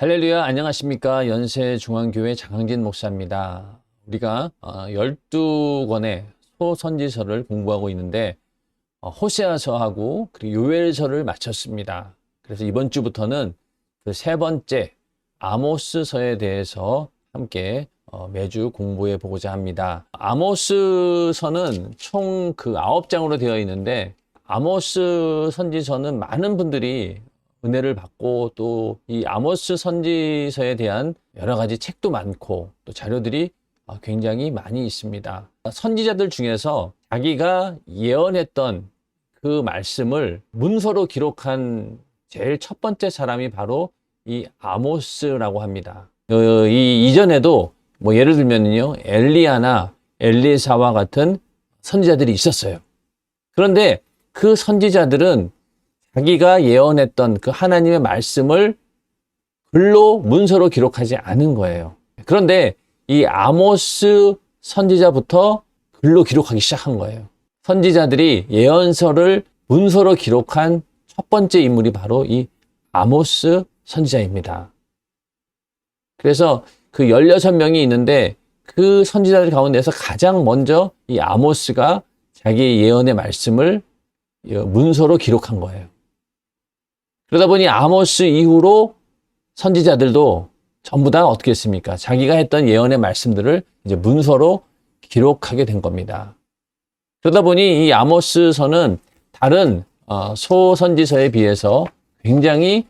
할렐루야, 안녕하십니까. 연세중앙교회 장항진 목사입니다. 우리가 12권의 소선지서를 공부하고 있는데 호세아서하고 그리고 요엘서를 마쳤습니다. 그래서 이번 주부터는 그 세 번째 아모스서에 대해서 함께 매주 공부해 보고자 합니다. 아모스서는 총 그 9장으로 되어 있는데 아모스 선지서는 많은 분들이 은혜를 받고 또 이 아모스 선지서에 대한 여러 가지 책도 많고 또 자료들이 굉장히 많이 있습니다. 선지자들 중에서 자기가 예언했던 그 말씀을 문서로 기록한 제일 첫 번째 사람이 바로 이 아모스라고 합니다. 이전에도 뭐 예를 들면요, 엘리야나 엘리사와 같은 선지자들이 있었어요. 그런데 그 선지자들은 자기가 예언했던 그 하나님의 말씀을 글로 문서로 기록하지 않은 거예요. 그런데 이 아모스 선지자부터 글로 기록하기 시작한 거예요. 선지자들이 예언서를 문서로 기록한 첫 번째 인물이 바로 이 아모스 선지자입니다. 그래서 그 16명이 있는데 그 선지자들 가운데서 가장 먼저 이 아모스가 자기의 예언의 말씀을 문서로 기록한 거예요. 그러다 보니 아모스 이후로 선지자들도 전부 다 어떻게 했습니까? 자기가 했던 예언의 말씀들을 이제 문서로 기록하게 된 겁니다. 그러다 보니 이 아모스서는 다른 소선지서에 비해서 굉장히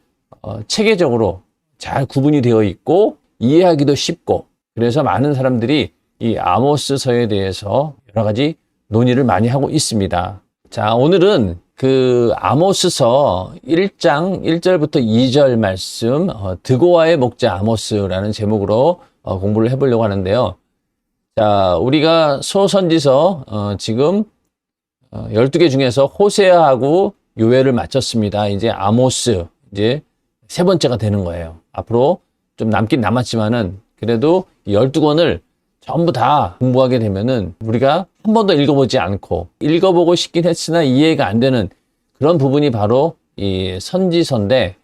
체계적으로 잘 구분이 되어 있고 이해하기도 쉽고, 그래서 많은 사람들이 이 아모스서에 대해서 여러 가지 논의를 많이 하고 있습니다. 자, 오늘은 그 아모스서 1장 1절부터 2절 말씀, 드고아의 목자 아모스라는 제목으로 공부를 해보려고 하는데요. 자, 우리가 소선지서 지금 12개 중에서 호세아하고 요엘을 마쳤습니다. 이제 아모스, 이제 세 번째가 되는 거예요. 앞으로 좀 남긴 남았지만은 그래도 12권을 전부 다 공부하게 되면은 우리가 한 번도 읽어보지 않고 읽어보고 싶긴 했으나 이해가 안 되는 그런 부분이 바로 이 선지서인데,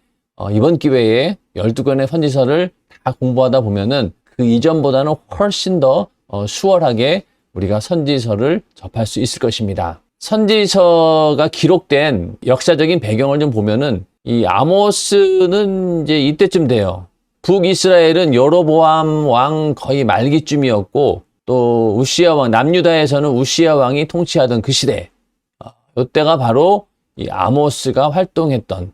이번 기회에 12권의 선지서를 다 공부하다 보면은 그 이전보다는 훨씬 더 수월하게 우리가 선지서를 접할 수 있을 것입니다. 선지서가 기록된 역사적인 배경을 좀 보면은 이 아모스는 이제 이때쯤 돼요. 북이스라엘은 여로보암 왕 거의 말기쯤이었고, 또 우시야 왕, 남유다에서는 우시야 왕이 통치하던 그 시대, 이때가 바로 이 아모스가 활동했던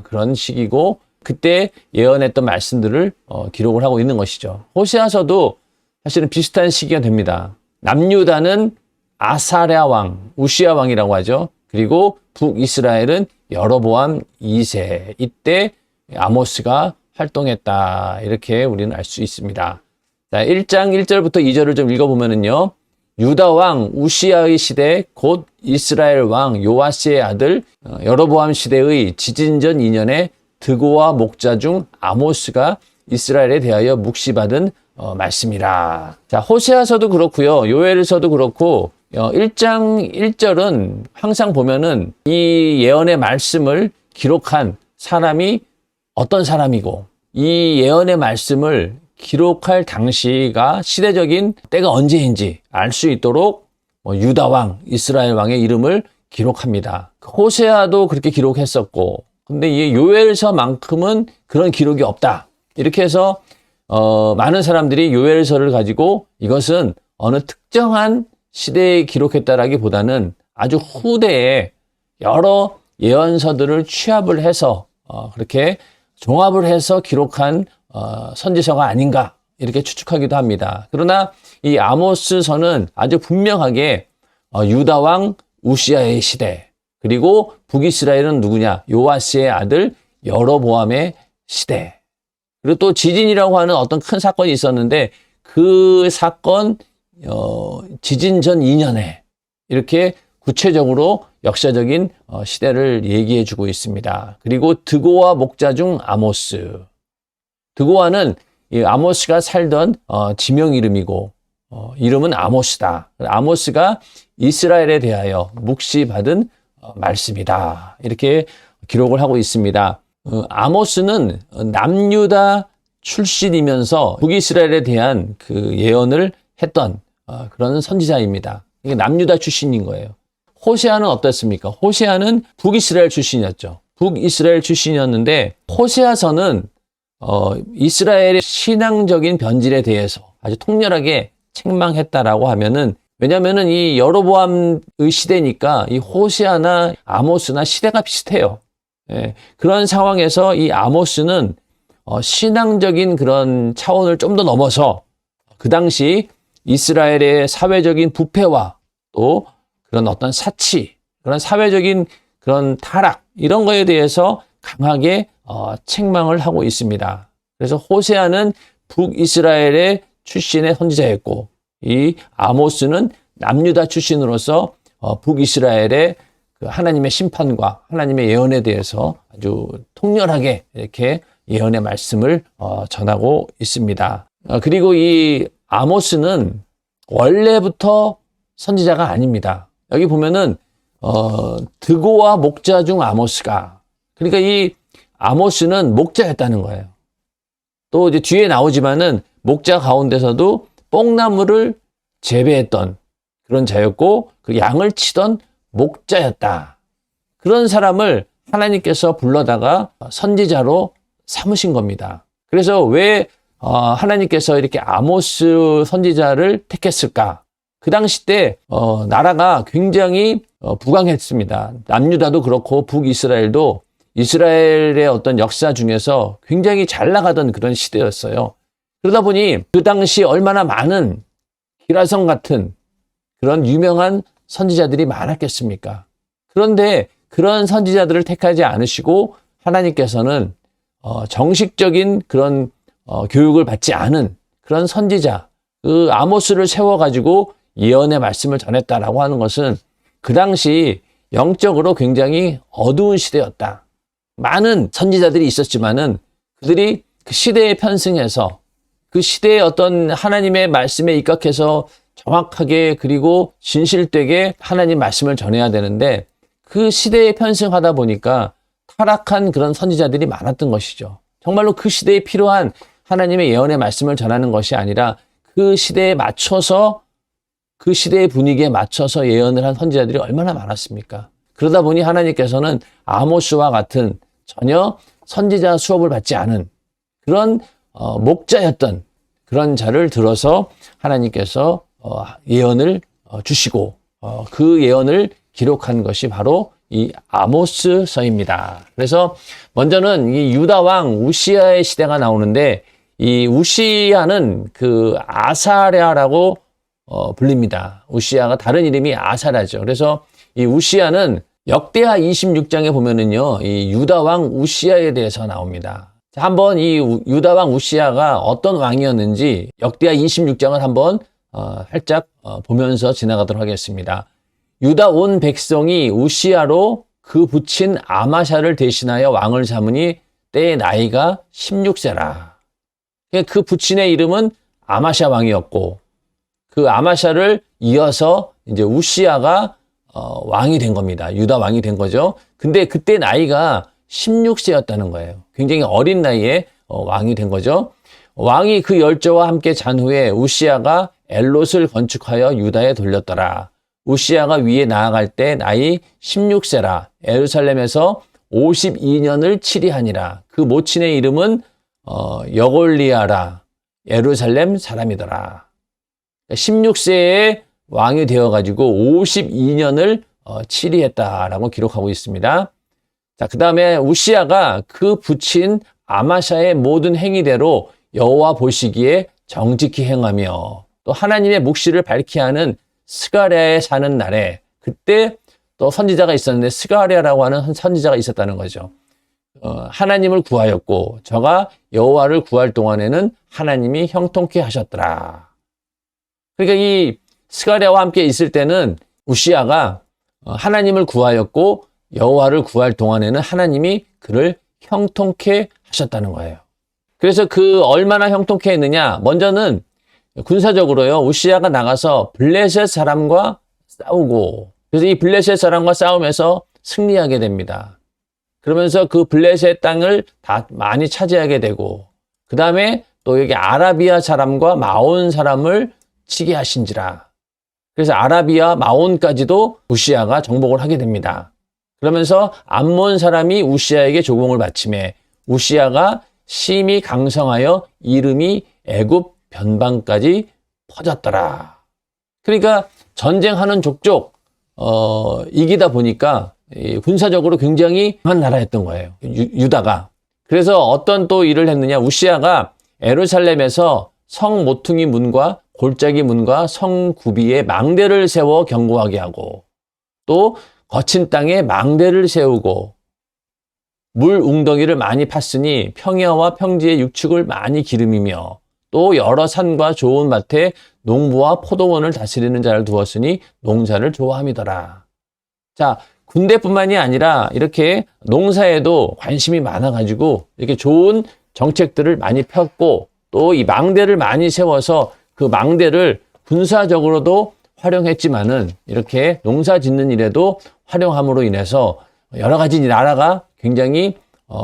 그런 시기고, 그때 예언했던 말씀들을 기록을 하고 있는 것이죠. 호세아서도 사실은 비슷한 시기가 됩니다. 남유다는 아사랴 왕, 우시야 왕이라고 하죠. 그리고 북이스라엘은 여로보암 2세, 이때 아모스가 활동했다, 이렇게 우리는 알 수 있습니다. 자, 1장 1절부터 2절을 좀 읽어보면은요, 유다 왕 우시야의 시대 곧 이스라엘 왕 요아스의 아들 여로보암 시대의 지진전 2년에 드고와 목자 중 아모스가 이스라엘에 대하여 묵시받은 말씀이라. 자, 호세아서도 그렇고요, 요엘서도 그렇고 1장 1절은 항상 보면은 이 예언의 말씀을 기록한 사람이 어떤 사람이고, 이 예언의 말씀을 기록할 당시가 시대적인 때가 언제인지 알 수 있도록 유다 왕, 이스라엘 왕의 이름을 기록합니다. 호세아도 그렇게 기록했었고, 근데 이 요엘서만큼은 그런 기록이 없다, 이렇게 해서 많은 사람들이 요엘서를 가지고 이것은 어느 특정한 시대에 기록했다라기보다는 아주 후대에 여러 예언서들을 취합을 해서 그렇게 종합을 해서 기록한 선지서가 아닌가, 이렇게 추측하기도 합니다. 그러나 이 아모스서는 아주 분명하게 유다 왕 우시야의 시대, 그리고 북이스라엘은 누구냐, 요아스의 아들 여로보암의 시대, 그리고 또 지진이라고 하는 어떤 큰 사건이 있었는데 그 사건 지진 전 2년에 이렇게 구체적으로 역사적인 시대를 얘기해 주고 있습니다. 그리고 드고와 목자 중 아모스. 드고와는 이 아모스가 살던 지명 이름이고, 이름은 아모스다. 아모스가 이스라엘에 대하여 묵시받은 말씀이다, 이렇게 기록을 하고 있습니다. 아모스는 남유다 출신이면서 북이스라엘에 대한 그 예언을 했던 그런 선지자입니다. 이게 남유다 출신인 거예요. 호세아는 어떻습니까? 호세아는 북이스라엘 출신이었죠. 북이스라엘 출신이었는데 호세아서는 이스라엘의 신앙적인 변질에 대해서 아주 통렬하게 책망했다라고 하면은, 왜냐면은 이 여로보암의 시대니까 이 호세아나 아모스나 시대가 비슷해요. 예, 그런 상황에서 이 아모스는 신앙적인 그런 차원을 좀 더 넘어서 그 당시 이스라엘의 사회적인 부패와 또 그런 어떤 사치, 그런 사회적인 그런 타락, 이런 거에 대해서 강하게 책망을 하고 있습니다. 그래서 호세아는 북이스라엘의 출신의 선지자였고, 이 아모스는 남유다 출신으로서 북이스라엘의 그 하나님의 심판과 하나님의 예언에 대해서 아주 통렬하게 이렇게 예언의 말씀을 전하고 있습니다. 그리고 이 아모스는 원래부터 선지자가 아닙니다. 여기 보면은 드고와 목자 중 아모스가, 그러니까 이 아모스는 목자였다는 거예요. 또 이제 뒤에 나오지만은 목자 가운데서도 뽕나무를 재배했던 그런 자였고, 그 양을 치던 목자였다. 그런 사람을 하나님께서 불러다가 선지자로 삼으신 겁니다. 그래서 왜 하나님께서 이렇게 아모스 선지자를 택했을까? 그 당시 때 나라가 굉장히 부강했습니다. 남유다도 그렇고 북이스라엘도 이스라엘의 어떤 역사 중에서 굉장히 잘 나가던 그런 시대였어요. 그러다 보니 그 당시 얼마나 많은 기라성 같은 그런 유명한 선지자들이 많았겠습니까? 그런데 그런 선지자들을 택하지 않으시고 하나님께서는 정식적인 그런 교육을 받지 않은 그런 선지자, 그 아모스를 세워가지고 예언의 말씀을 전했다라고 하는 것은 그 당시 영적으로 굉장히 어두운 시대였다. 많은 선지자들이 있었지만은 그들이 그 시대에 편승해서 그 시대의 어떤 하나님의 말씀에 입각해서 정확하게 그리고 진실되게 하나님 말씀을 전해야 되는데, 그 시대에 편승하다 보니까 타락한 그런 선지자들이 많았던 것이죠. 정말로 그 시대에 필요한 하나님의 예언의 말씀을 전하는 것이 아니라 그 시대에 맞춰서, 그 시대의 분위기에 맞춰서 예언을 한 선지자들이 얼마나 많았습니까? 그러다 보니 하나님께서는 아모스와 같은 전혀 선지자 수업을 받지 않은 그런 목자였던 그런 자를 들어서 하나님께서 예언을 주시고 그 예언을 기록한 것이 바로 이 아모스서입니다. 그래서 먼저는 이 유다 왕 우시야의 시대가 나오는데, 이 우시야는 그 아사랴라고 불립니다. 우시야가 다른 이름이 아사랴죠. 그래서 이 우시야는 역대하 26장에 보면은요, 이 유다 왕 우시야에 대해서 나옵니다. 자, 한번 이 유다 왕 우시야가 어떤 왕이었는지 역대하 26장을 한번 살짝 보면서 지나가도록 하겠습니다. 유다 온 백성이 우시야로 그 부친 아마샤를 대신하여 왕을 삼으니 때의 나이가 16세라. 그 부친의 이름은 아마샤 왕이었고, 그 아마샤를 이어서 이제 우시야가 왕이 된 겁니다. 유다 왕이 된 거죠. 근데 그때 나이가 16세였다는 거예요. 굉장히 어린 나이에 왕이 된 거죠. 왕이 그 열조와 함께 잔 후에 우시야가 엘롯을 건축하여 유다에 돌렸더라. 우시야가 위에 나아갈 때 나이 16세라. 예루살렘에서 52년을 치리하니라. 그 모친의 이름은 여골리아라. 예루살렘 사람이더라. 16세에 왕이 되어가지고 52년을 치리했다라고 기록하고 있습니다. 자, 그 다음에 우시야가 그 부친 아마샤의 모든 행위대로 여호와 보시기에 정직히 행하며, 또 하나님의 묵시를 밝히 하는 스가랴에 사는 날에, 그때 또 선지자가 있었는데 스가랴라고 하는 선지자가 있었다는 거죠. 하나님을 구하였고 저가 여호와를 구할 동안에는 하나님이 형통케 하셨더라. 그러니까 이 스가랴와 함께 있을 때는 우시야가 하나님을 구하였고 여호와를 구할 동안에는 하나님이 그를 형통케 하셨다는 거예요. 그래서 그 얼마나 형통케 했느냐, 먼저는 군사적으로요, 우시야가 나가서 블레셋 사람과 싸우고, 그래서 이 블레셋 사람과 싸움에서 승리하게 됩니다. 그러면서 그 블레셋 땅을 다 많이 차지하게 되고, 그 다음에 또 여기 아라비아 사람과 마온 사람을 치게 하신지라. 그래서 아라비아 마온까지도 우시아가 정복을 하게 됩니다. 그러면서 암몬 사람이 우시아에게 조공을 바치매 우시아가 심히 강성하여 이름이 애굽 변방까지 퍼졌더라. 그러니까 전쟁하는 족족 이기다 보니까 군사적으로 굉장히 강한 나라였던 거예요. 유다가. 그래서 어떤 또 일을 했느냐. 우시아가 예루살렘에서 성 모퉁이 문과 골짜기 문과 성 구비에 망대를 세워 견고하게 하고 또 거친 땅에 망대를 세우고 물 웅덩이를 많이 팠으니 평야와 평지의 육축을 많이 기름이며 또 여러 산과 좋은 밭에 농부와 포도원을 다스리는 자를 두었으니 농사를 좋아함이더라. 자, 군대뿐만이 아니라 이렇게 농사에도 관심이 많아가지고 이렇게 좋은 정책들을 많이 폈고 또 이 망대를 많이 세워서 그 망대를 군사적으로도 활용했지만은 이렇게 농사 짓는 일에도 활용함으로 인해서 여러 가지 나라가 굉장히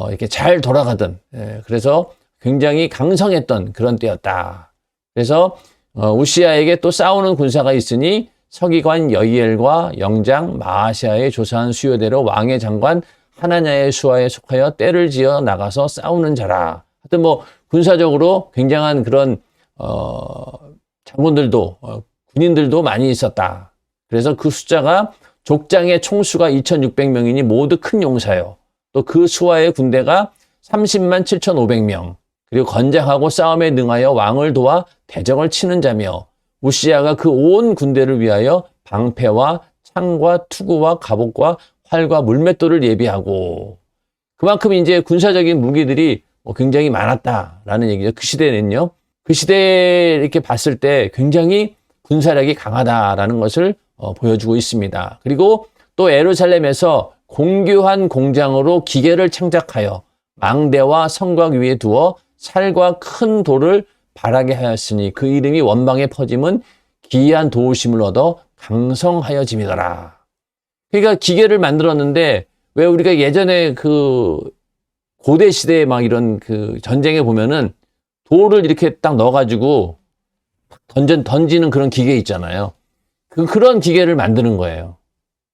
이렇게 잘 돌아가던 그래서 굉장히 강성했던 그런 때였다. 그래서 우시아에게 또 싸우는 군사가 있으니 서기관 여이엘과 영장 마아시아의 조사한 수요대로 왕의 장관 하나냐의 수하에 속하여 때를 지어 나가서 싸우는 자라. 하여튼 뭐 군사적으로 굉장한 그런 장군들도 군인들도 많이 있었다. 그래서 그 숫자가 족장의 총수가 2,600명이니 모두 큰 용사요. 또 그 수하의 군대가 30만 7,500명. 그리고 건장하고 싸움에 능하여 왕을 도와 대적을 치는 자며 우시아가 그 온 군대를 위하여 방패와 창과 투구와 갑옷과 활과 물맷돌을 예비하고 그만큼 이제 군사적인 무기들이 굉장히 많았다라는 얘기죠. 그 시대는요. 그 시대에 이렇게 봤을 때 굉장히 군사력이 강하다라는 것을 보여주고 있습니다. 그리고 또 예루살렘에서 공교한 공장으로 기계를 창작하여 망대와 성곽 위에 두어 살과 큰 돌을 발하게 하였으니 그 이름이 원방에 퍼짐은 기이한 도우심을 얻어 강성하여짐이더라. 그러니까 기계를 만들었는데 왜 우리가 예전에 그 고대 시대에 막 이런 그 전쟁에 보면은 돌을 이렇게 딱 넣어가지고 던지는 그런 기계 있잖아요. 그런 기계를 만드는 거예요.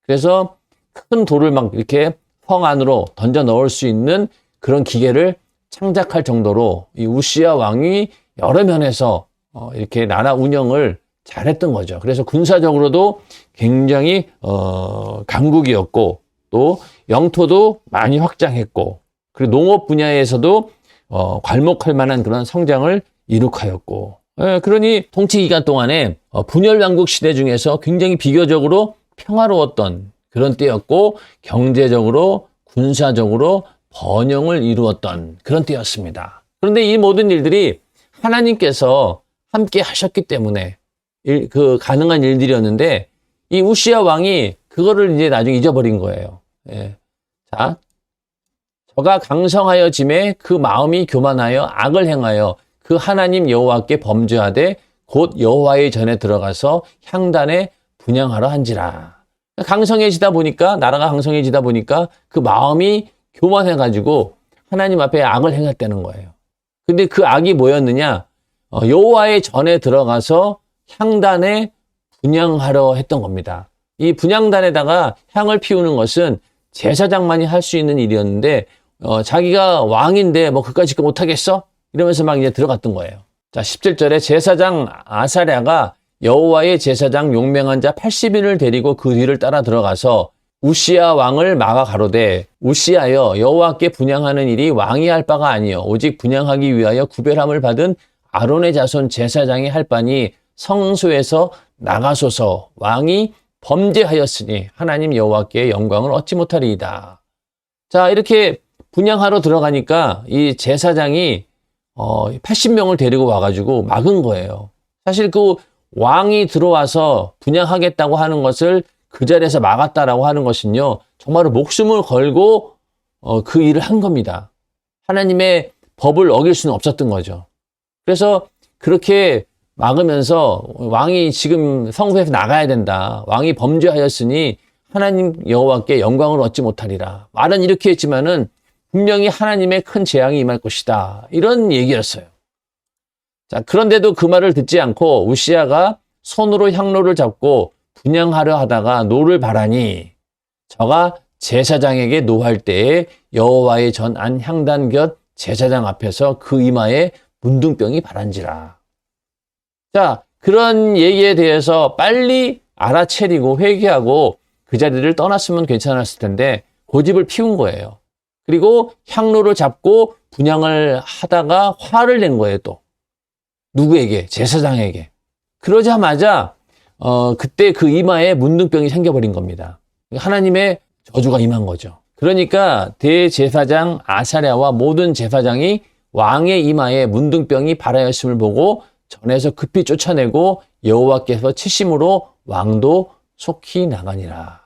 그래서 큰 돌을 막 이렇게 성 안으로 던져 넣을 수 있는 그런 기계를 창작할 정도로 이 우시아 왕이 여러 면에서 이렇게 나라 운영을 잘했던 거죠. 그래서 군사적으로도 굉장히 강국이었고 또 영토도 많이 확장했고 그리고 농업 분야에서도 괄목할 만한 그런 성장을 이룩하였고 그러니 통치 기간 동안에 분열 왕국 시대 중에서 굉장히 비교적으로 평화로웠던 그런 때였고 경제적으로 군사적으로 번영을 이루었던 그런 때였습니다. 그런데 이 모든 일들이 하나님께서 함께 하셨기 때문에 가능한 일들이었는데 이 우시아 왕이 그거를 이제 나중에 잊어버린 거예요. 자, 저가 강성하여 짐에 그 마음이 교만하여 악을 행하여 그 하나님 여호와께 범죄하되 곧 여호와의 전에 들어가서 향단에 분향하러 한지라. 강성해지다 보니까 나라가 강성해지다 보니까 그 마음이 교만해가지고 하나님 앞에 악을 행했다는 거예요. 근데 그 악이 뭐였느냐? 여호와의 전에 들어가서 향단에 분향하려 했던 겁니다. 이 분향단에다가 향을 피우는 것은 제사장만이 할 수 있는 일이었는데 자기가 왕인데 뭐 그까짓 거 못하겠어? 이러면서 막 이제 들어갔던 거예요. 자, 17절에 제사장 아사랴가 여호와의 제사장 용맹한 자 80인을 데리고 그 뒤를 따라 들어가서 우시아 왕을 막아 가로되 우시아여 여호와께 분향하는 일이 왕이 할 바가 아니요 오직 분향하기 위하여 구별함을 받은 아론의 자손 제사장이 할 바니 성소에서 나가소서 왕이 범죄하였으니 하나님 여호와께 영광을 얻지 못하리이다. 자, 이렇게 분향하러 들어가니까 이 제사장이 80명을 데리고 와가지고 막은 거예요. 사실 그 왕이 들어와서 분향하겠다고 하는 것을 그 자리에서 막았다라고 하는 것은요, 정말로 목숨을 걸고 그 일을 한 겁니다. 하나님의 법을 어길 수는 없었던 거죠. 그래서 그렇게 막으면서 왕이 지금 성소에서 나가야 된다. 왕이 범죄하였으니 하나님 여호와께 영광을 얻지 못하리라. 말은 이렇게 했지만은 분명히 하나님의 큰 재앙이 임할 것이다. 이런 얘기였어요. 자, 그런데도 그 말을 듣지 않고 우시야가 손으로 향로를 잡고 분향하려 하다가 노를 바라니 저가 제사장에게 노할 때에 여호와의 전 안 향단 곁 제사장 앞에서 그 이마에 문둥병이 바란지라. 자, 그런 얘기에 대해서 빨리 알아채리고 회개하고 그 자리를 떠났으면 괜찮았을 텐데 고집을 피운 거예요. 그리고 향로를 잡고 분향을 하다가 화를 낸 거예요, 또. 누구에게? 제사장에게. 그러자마자 그때 그 이마에 문둥병이 생겨버린 겁니다. 하나님의 저주가 임한 거죠. 그러니까 대제사장 아사랴와 모든 제사장이 왕의 이마에 문둥병이 발하였음을 보고 전에서 급히 쫓아내고 여호와께서 치심으로 왕도 속히 나가니라.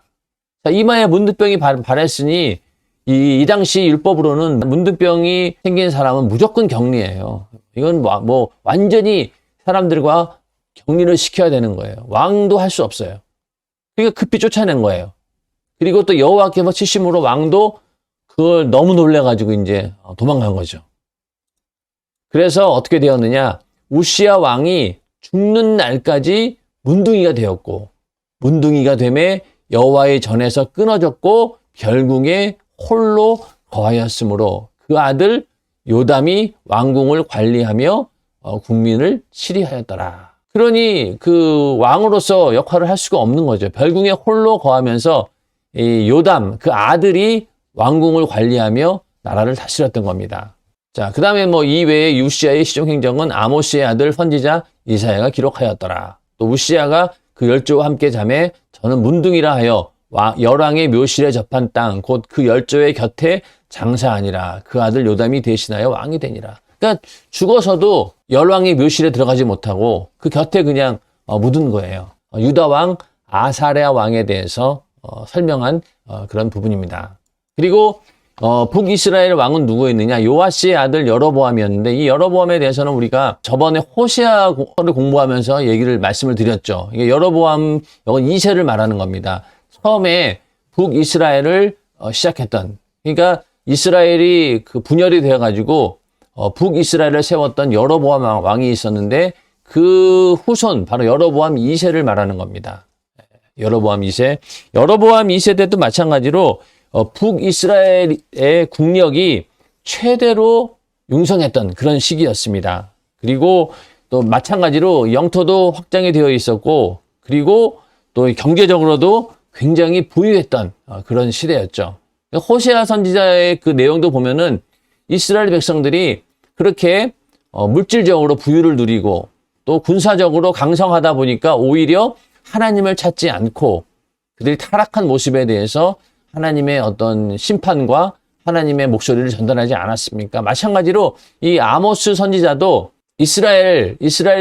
자, 이마에 문둥병이 발했으니 이 당시 율법으로는 문둥병이 생긴 사람은 무조건 격리예요. 이건 뭐 완전히 사람들과 격리를 시켜야 되는 거예요. 왕도 할 수 없어요. 그러니까 급히 쫓아낸 거예요. 그리고 또 여호와께서 치심으로 왕도 그걸 너무 놀래가지고 이제 도망간 거죠. 그래서 어떻게 되었느냐? 우시야 왕이 죽는 날까지 문둥이가 되었고 문둥이가 되매 여호와의 전에서 끊어졌고 결국에 홀로 거하였으므로 그 아들 요담이 왕궁을 관리하며 국민을 치리하였더라. 그러니 그 왕으로서 역할을 할 수가 없는 거죠. 별궁에 홀로 거하면서 이 요담 그 아들이 왕궁을 관리하며 나라를 다스렸던 겁니다. 자, 그 다음에 뭐 이외에 우시야의 시종행정은 아모스의 아들 선지자 이사야가 기록하였더라. 또 우시야가 그 열조와 함께 잠에 저는 문둥이라 하여 열왕의 묘실에 접한 땅 곧 그 열조의 곁에 장사하니라. 그 아들 요담이 대신하여 왕이 되니라. 그러니까 죽어서도 열왕의 묘실에 들어가지 못하고 그 곁에 그냥 묻은 거예요. 유다 왕 아사랴 왕에 대해서 설명한 그런 부분입니다. 그리고 북이스라엘 왕은 누구였느냐? 요아스의 아들 여로보암이었는데 이 여로보암에 대해서는 우리가 저번에 호세아를 공부하면서 말씀을 드렸죠. 이게 여로보암 이건 2세를 말하는 겁니다. 처음에 북이스라엘을 시작했던, 그러니까 이스라엘이 그 분열이 되어가지고 북이스라엘을 세웠던 여로보암 왕이 있었는데 그 후손 바로 여로보암 2세를 말하는 겁니다. 여로보암 2세. 여로보암 2세 때도 마찬가지로 북이스라엘의 국력이 최대로 융성했던 그런 시기였습니다. 그리고 또 마찬가지로 영토도 확장이 되어 있었고 그리고 또 경제적으로도 굉장히 부유했던 그런 시대였죠. 호세아 선지자의 그 내용도 보면은 이스라엘 백성들이 그렇게 물질적으로 부유를 누리고 또 군사적으로 강성하다 보니까 오히려 하나님을 찾지 않고 그들이 타락한 모습에 대해서 하나님의 어떤 심판과 하나님의 목소리를 전달하지 않았습니까? 마찬가지로 이 아모스 선지자도 이스라엘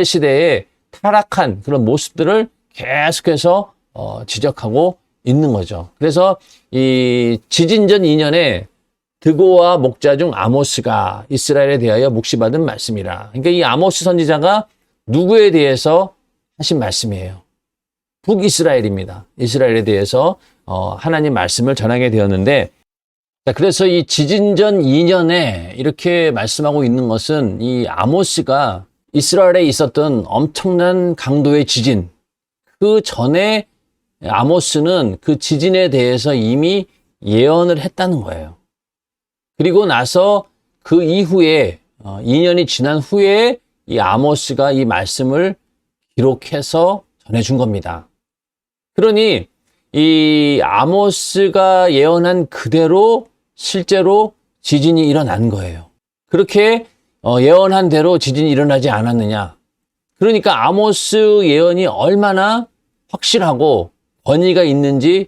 시대에 타락한 그런 모습들을 계속해서 지적하고 있는 거죠. 그래서 이 지진전 2년에 드고와 목자 중 아모스가 이스라엘에 대하여 묵시받은 말씀이라. 그러니까 이 아모스 선지자가 누구에 대해서 하신 말씀이에요? 북이스라엘입니다. 이스라엘에 대해서 하나님 말씀을 전하게 되었는데, 그래서 이 지진전 2년에 이렇게 말씀하고 있는 것은 이 아모스가 이스라엘에 있었던 엄청난 강도의 지진, 그 전에 아모스는 그 지진에 대해서 이미 예언을 했다는 거예요. 그리고 나서 그 이후에 2년이 지난 후에 이 아모스가 이 말씀을 기록해서 전해준 겁니다. 그러니 이 아모스가 예언한 그대로 실제로 지진이 일어난 거예요. 그렇게 예언한 대로 지진이 일어나지 않았느냐. 그러니까 아모스 예언이 얼마나 확실하고 권위가 있는지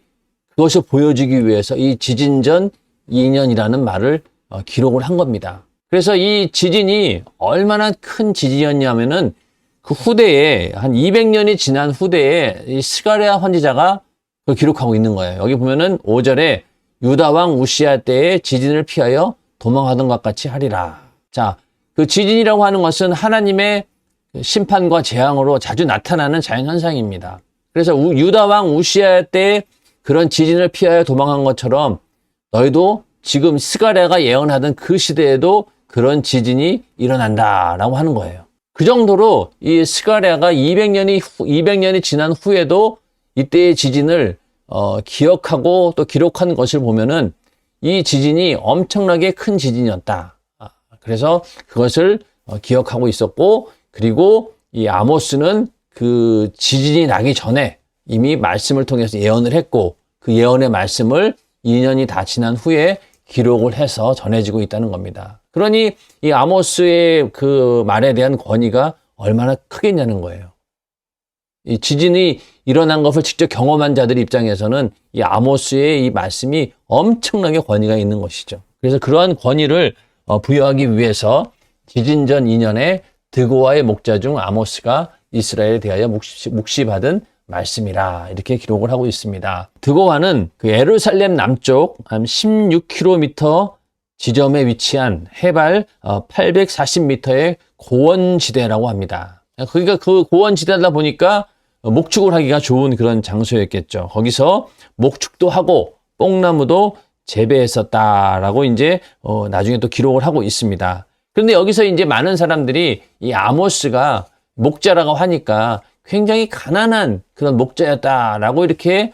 그것을 보여주기 위해서 이 지진전 2년이라는 말을 기록을 한 겁니다. 그래서 이 지진이 얼마나 큰 지진이었냐면은 그 후대에 한 200년이 지난 후대에 이 스가랴 선지자가 그걸 기록하고 있는 거예요. 여기 보면은 5절에 유다 왕 우시야 때에 지진을 피하여 도망하던 것 같이 하리라. 자, 그 지진이라고 하는 것은 하나님의 심판과 재앙으로 자주 나타나는 자연현상입니다. 그래서 유다 왕 우시야 때 그런 지진을 피하여 도망한 것처럼 너희도 지금 스가랴가 예언하던 그 시대에도 그런 지진이 일어난다라고 하는 거예요. 그 정도로 이 스가랴가 200년이 지난 후에도 이때의 지진을 기억하고 또 기록한 것을 보면은 이 지진이 엄청나게 큰 지진이었다. 그래서 그것을 기억하고 있었고, 그리고 이 아모스는 그 지진이 나기 전에 이미 말씀을 통해서 예언을 했고, 그 예언의 말씀을 2년이 다 지난 후에 기록을 해서 전해지고 있다는 겁니다. 그러니 이 아모스의 그 말에 대한 권위가 얼마나 크겠냐는 거예요. 이 지진이 일어난 것을 직접 경험한 자들 입장에서는 이 아모스의 이 말씀이 엄청나게 권위가 있는 것이죠. 그래서 그러한 권위를 부여하기 위해서 지진 전 2년에 드고아의 목자 중 아모스가 이스라엘에 대하여 묵시받은 말씀이라 이렇게 기록을 하고 있습니다. 드고아는 그 예루살렘 남쪽 한 16km 지점에 위치한 해발 840m의 고원지대라고 합니다. 그러니까 그 고원지대다 보니까 목축을 하기가 좋은 그런 장소였겠죠. 거기서 목축도 하고 뽕나무도 재배했었다라고 이제 나중에 또 기록을 하고 있습니다. 그런데 여기서 이제 많은 사람들이 이 아모스가 목자라고 하니까 굉장히 가난한 그런 목자였다라고 이렇게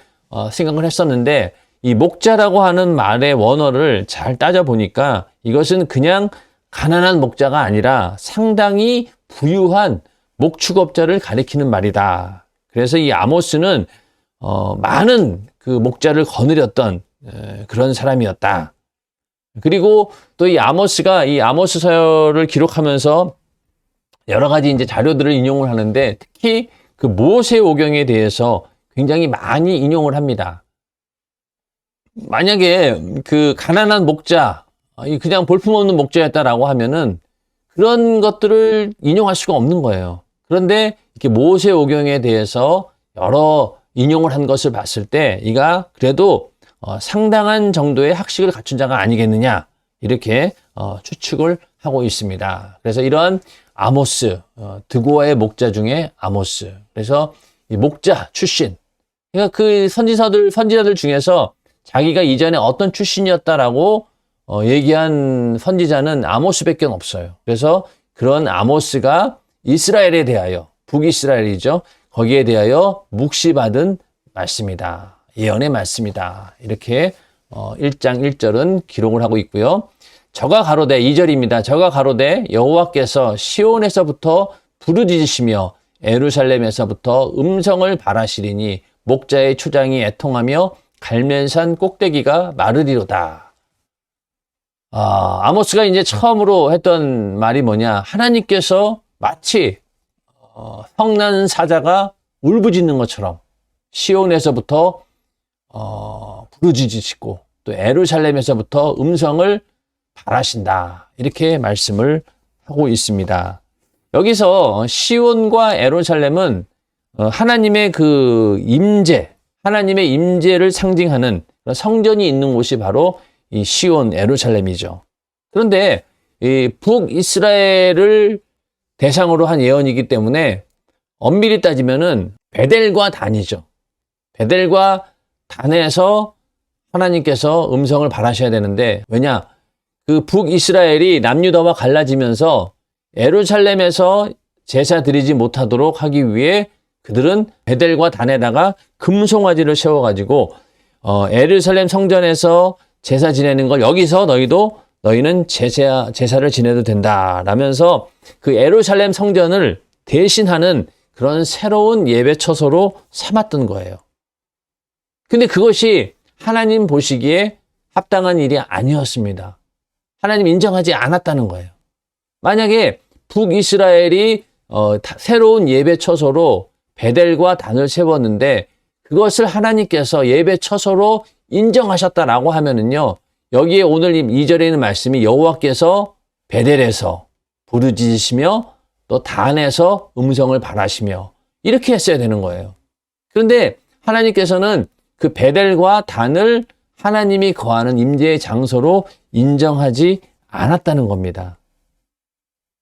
생각을 했었는데, 이 목자라고 하는 말의 원어를 잘 따져보니까 이것은 그냥 가난한 목자가 아니라 상당히 부유한 목축업자를 가리키는 말이다. 그래서 이 아모스는 많은 그 목자를 거느렸던 그런 사람이었다. 그리고 또 이 아모스가 이 아모스서를 기록하면서 여러 가지 이제 자료들을 인용을 하는데, 특히 그 모세오경에 대해서 굉장히 많이 인용을 합니다. 만약에 그 가난한 목자, 그냥 볼품없는 목자였다라고 하면은 그런 것들을 인용할 수가 없는 거예요. 그런데 이렇게 모세오경에 대해서 여러 인용을 한 것을 봤을 때 이가 그래도 상당한 정도의 학식을 갖춘 자가 아니겠느냐, 이렇게 추측을 하고 있습니다. 그래서 이런 아모스, 드고아의 목자 중에 아모스, 그래서 이 목자 출신, 그러니까 그 선지자들 중에서 자기가 이전에 어떤 출신이었다라고 얘기한 선지자는 아모스밖에 없어요. 그래서 그런 아모스가 이스라엘에 대하여, 북이스라엘이죠, 거기에 대하여 묵시받은 말씀이다, 예언의 말씀이다, 이렇게 1장 1절은 기록을 하고 있고요. 저가 가로되, 2절입니다. 저가 가로되 여호와께서 시온에서부터 부르짖으시며 예루살렘에서부터 음성을 발하시리니 목자의 초장이 애통하며 갈멜산 꼭대기가 마르리로다. 아모스가 이제 처음으로 했던 말이 뭐냐, 하나님께서 마치 성난 사자가 울부짖는 것처럼 시온에서부터 부르짖으시고 또 예루살렘에서부터 음성을 발하신다, 이렇게 말씀을 하고 있습니다. 여기서 시온과 예루살렘은 하나님의 그 임재, 하나님의 임재를 상징하는 성전이 있는 곳이 바로 이 시온, 예루살렘이죠. 그런데 이 북이스라엘을 대상으로 한 예언이기 때문에 엄밀히 따지면은 베델과 단이죠. 베델과 단에서 하나님께서 음성을 발하셔야 되는데, 왜냐? 그 북이스라엘이 남유다와 갈라지면서 예루살렘에서 제사 드리지 못하도록 하기 위해 그들은 베델과 단에다가 금송아지를 세워가지고 예루살렘 성전에서 제사 지내는 걸 여기서 너희는 제사를 지내도 된다 라면서 그 예루살렘 성전을 대신하는 그런 새로운 예배 처소로 삼았던 거예요. 근데 그것이 하나님 보시기에 합당한 일이 아니었습니다. 하나님 인정하지 않았다는 거예요. 만약에 북이스라엘이 새로운 예배 처소로 베델과 단을 세웠는데 그것을 하나님께서 예배 처소로 인정하셨다라고 하면은요, 여기에 오늘 2절에 있는 말씀이 여호와께서 베델에서 부르짖으시며 또 단에서 음성을 발하시며 이렇게 했어야 되는 거예요. 그런데 하나님께서는 그 베델과 단을 하나님이 거하는 임재의 장소로 인정하지 않았다는 겁니다.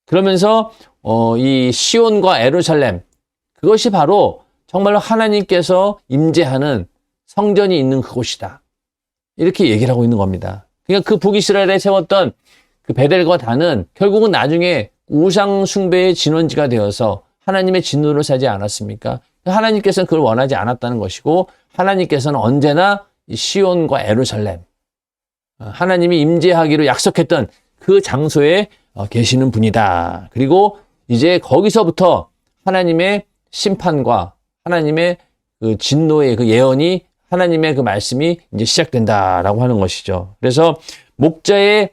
그러면서 이 시온과 예루살렘, 그것이 바로 정말로 하나님께서 임재하는 성전이 있는 그곳이다, 이렇게 얘기를 하고 있는 겁니다. 그러니까 그 북이스라엘에 세웠던 그 베델과 단은 결국은 나중에 우상 숭배의 진원지가 되어서 하나님의 진노를 사지 않았습니까? 하나님께서는 그걸 원하지 않았다는 것이고, 하나님께서는 언제나 시온과 예루살렘, 하나님이 임재하기로 약속했던 그 장소에 계시는 분이다. 그리고 이제 거기서부터 하나님의 심판과 하나님의 그 진노의 그 예언이, 하나님의 그 말씀이 이제 시작된다라고 하는 것이죠. 그래서 목자의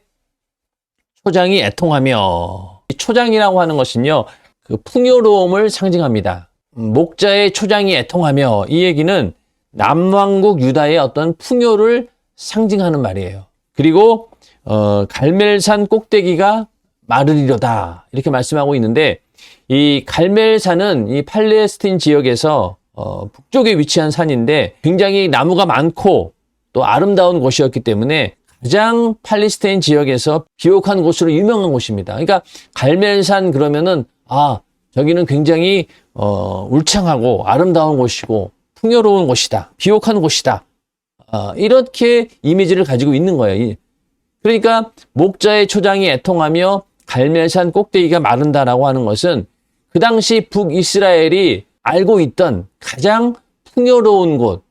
초장이 애통하며, 이 초장이라고 하는 것은요, 그 풍요로움을 상징합니다. 목자의 초장이 애통하며, 이 얘기는 남왕국 유다의 어떤 풍요를 상징하는 말이에요. 그리고 갈멜산 꼭대기가 마르리로다, 이렇게 말씀하고 있는데, 이 갈멜산은 이 팔레스틴 지역에서 북쪽에 위치한 산인데 굉장히 나무가 많고 또 아름다운 곳이었기 때문에 가장 팔레스타인 지역에서 비옥한 곳으로 유명한 곳입니다. 그러니까 갈멜산 그러면은 저기는 굉장히 울창하고 아름다운 곳이고 풍요로운 곳이다, 비옥한 곳이다, 이렇게 이미지를 가지고 있는 거예요. 그러니까 목자의 초장이 애통하며 갈멜산 꼭대기가 마른다라고 하는 것은 그 당시 북이스라엘이 알고 있던 가장 풍요로운 곳,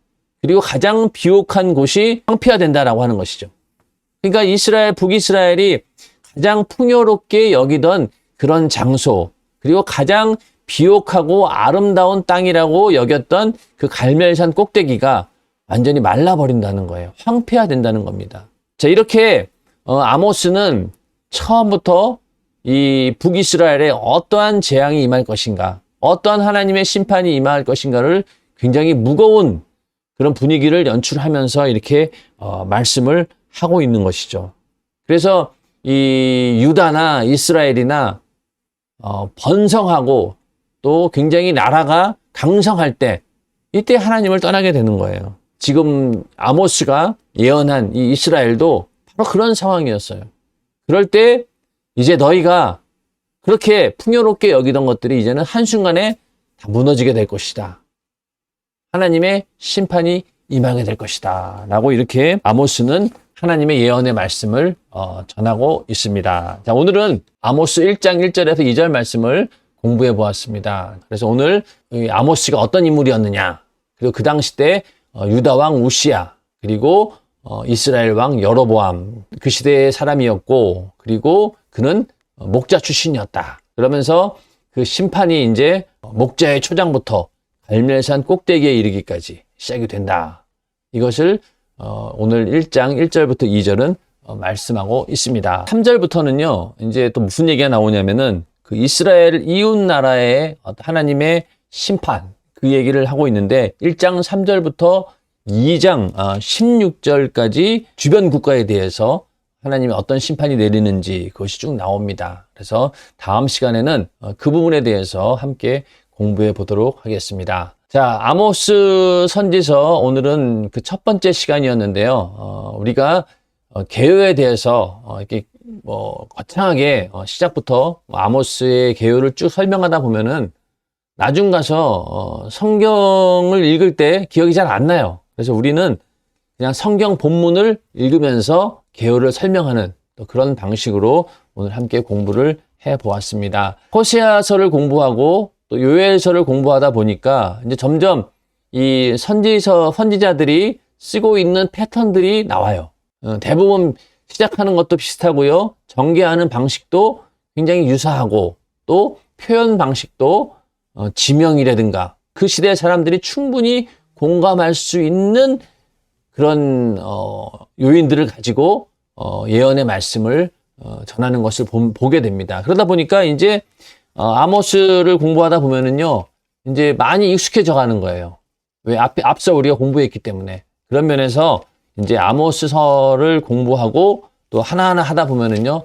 그리고 가장 비옥한 곳이 황폐화된다라고 하는 것이죠. 그러니까 북이스라엘이 가장 풍요롭게 여기던 그런 장소, 그리고 가장 비옥하고 아름다운 땅이라고 여겼던 그 갈멜산 꼭대기가 완전히 말라버린다는 거예요. 황폐화된다는 겁니다. 자, 이렇게 아모스는 처음부터 이 북이스라엘에 어떠한 재앙이 임할 것인가, 어떠한 하나님의 심판이 임할 것인가를 굉장히 무거운 그런 분위기를 연출하면서 이렇게 말씀을 하고 있는 것이죠. 그래서 이 유다나 이스라엘이나 번성하고 또 굉장히 나라가 강성할 때, 이때 하나님을 떠나게 되는 거예요. 지금 아모스가 예언한 이 이스라엘도 바로 그런 상황이었어요. 그럴 때 이제 너희가 그렇게 풍요롭게 여기던 것들이 이제는 한순간에 다 무너지게 될 것이다. 하나님의 심판이 임하게 될 것이다. 라고 이렇게 아모스는 하나님의 예언의 말씀을 전하고 있습니다. 자, 오늘은 아모스 1장 1절에서 2절 말씀을 공부해 보았습니다. 그래서 오늘 아모스가 어떤 인물이었느냐, 그리고 그 당시 때 유다 왕 우시야, 그리고 이스라엘 왕 여로보암, 그 시대의 사람이었고, 그리고 그는 목자 출신이었다. 그러면서 그 심판이 이제 목자의 초장부터 갈멜산 꼭대기에 이르기까지 시작이 된다. 이것을 오늘 1장 1절부터 2절은 말씀하고 있습니다. 3절부터는요, 이제 또 무슨 얘기가 나오냐면은 그 이스라엘 이웃 나라의 하나님의 심판, 그 얘기를 하고 있는데 1장 3절부터 2장 16절까지 주변 국가에 대해서 하나님이 어떤 심판이 내리는지 그것이 쭉 나옵니다. 그래서 다음 시간에는 그 부분에 대해서 함께 공부해 보도록 하겠습니다. 자, 아모스 선지서 오늘은 그 첫 번째 시간이었는데요. 우리가 개요에 대해서 이렇게 거창하게 시작부터 아모스의 개요를 쭉 설명하다 보면은 나중 가서 성경을 읽을 때 기억이 잘 안 나요. 그래서 우리는 그냥 성경 본문을 읽으면서 개요를 설명하는 또 그런 방식으로 오늘 함께 공부를 해 보았습니다. 호세아서를 공부하고 또 요엘서를 공부하다 보니까 이제 점점 이 선지자들이 쓰고 있는 패턴들이 나와요. 대부분 시작하는 것도 비슷하고요. 전개하는 방식도 굉장히 유사하고, 또 표현 방식도 지명이라든가 그 시대 사람들이 충분히 공감할 수 있는 그런 요인들을 가지고 예언의 말씀을 전하는 것을 보게 됩니다. 그러다 보니까 이제 아모스를 공부하다 보면은요, 이제 많이 익숙해져 가는 거예요. 왜? 앞서 우리가 공부했기 때문에. 그런 면에서 이제 아모스서를 공부하고 또 하나하나 하다 보면은요,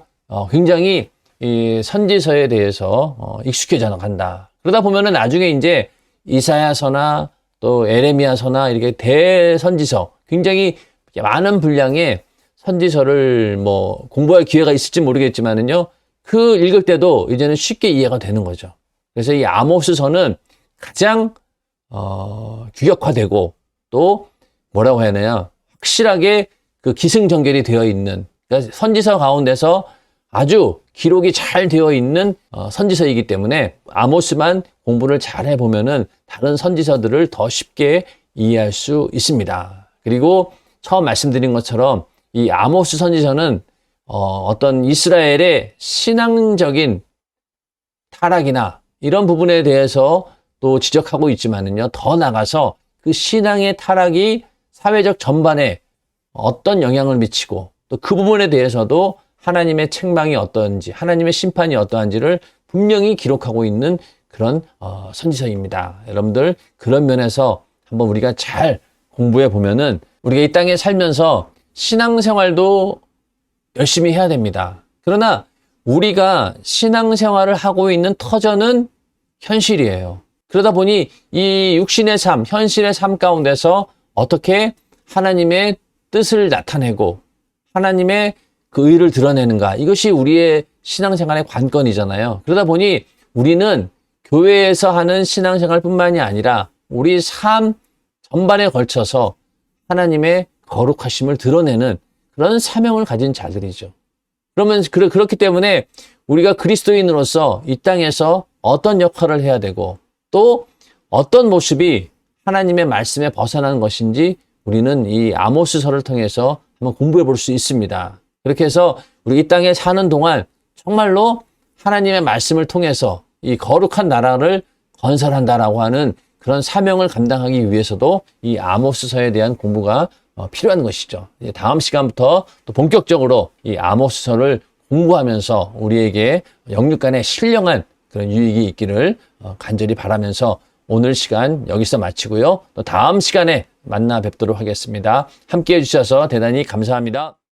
굉장히 이 선지서에 대해서 익숙해져 간다. 그러다 보면은 나중에 이제 이사야서나 또 에레미야서나 이렇게 대선지서, 굉장히 많은 분량의 선지서를 공부할 기회가 있을지 모르겠지만은요, 그 읽을 때도 이제는 쉽게 이해가 되는 거죠. 그래서 이 아모스서는 가장 규격화되고 또 뭐라고 해야 되냐, 확실하게 그 기승전결이 되어 있는, 그러니까 선지서 가운데서 아주 기록이 잘 되어 있는 선지서이기 때문에 아모스만 공부를 잘 해보면은 다른 선지서들을 더 쉽게 이해할 수 있습니다. 그리고 처음 말씀드린 것처럼 이 아모스 선지서는 어떤 이스라엘의 신앙적인 타락이나 이런 부분에 대해서 또 지적하고 있지만은요, 더 나가서 그 신앙의 타락이 사회적 전반에 어떤 영향을 미치고 또 그 부분에 대해서도 하나님의 책망이 어떤지, 하나님의 심판이 어떠한지를 분명히 기록하고 있는 그런 선지서입니다. 여러분들 그런 면에서 한번 우리가 잘 공부해 보면은 우리가 이 땅에 살면서 신앙생활도 열심히 해야 됩니다. 그러나 우리가 신앙생활을 하고 있는 터전은 현실이에요. 그러다 보니 이 육신의 삶, 현실의 삶 가운데서 어떻게 하나님의 뜻을 나타내고 하나님의 그 의를 드러내는가, 이것이 우리의 신앙생활의 관건이잖아요. 그러다 보니 우리는 교회에서 하는 신앙생활뿐만이 아니라 우리 삶 전반에 걸쳐서 하나님의 거룩하심을 드러내는 그런 사명을 가진 자들이죠. 그러면 그렇기 때문에 우리가 그리스도인으로서 이 땅에서 어떤 역할을 해야 되고 또 어떤 모습이 하나님의 말씀에 벗어나는 것인지 우리는 이 아모스서를 통해서 한번 공부해 볼 수 있습니다. 그렇게 해서 우리 이 땅에 사는 동안 정말로 하나님의 말씀을 통해서 이 거룩한 나라를 건설한다라고 하는 그런 사명을 감당하기 위해서도 이 아모스서에 대한 공부가 필요한 것이죠. 다음 시간부터 또 본격적으로 이 아모스서를 공부하면서 우리에게 영육간에 신령한 그런 유익이 있기를 간절히 바라면서 오늘 시간 여기서 마치고요. 또 다음 시간에 만나 뵙도록 하겠습니다. 함께해 주셔서 대단히 감사합니다.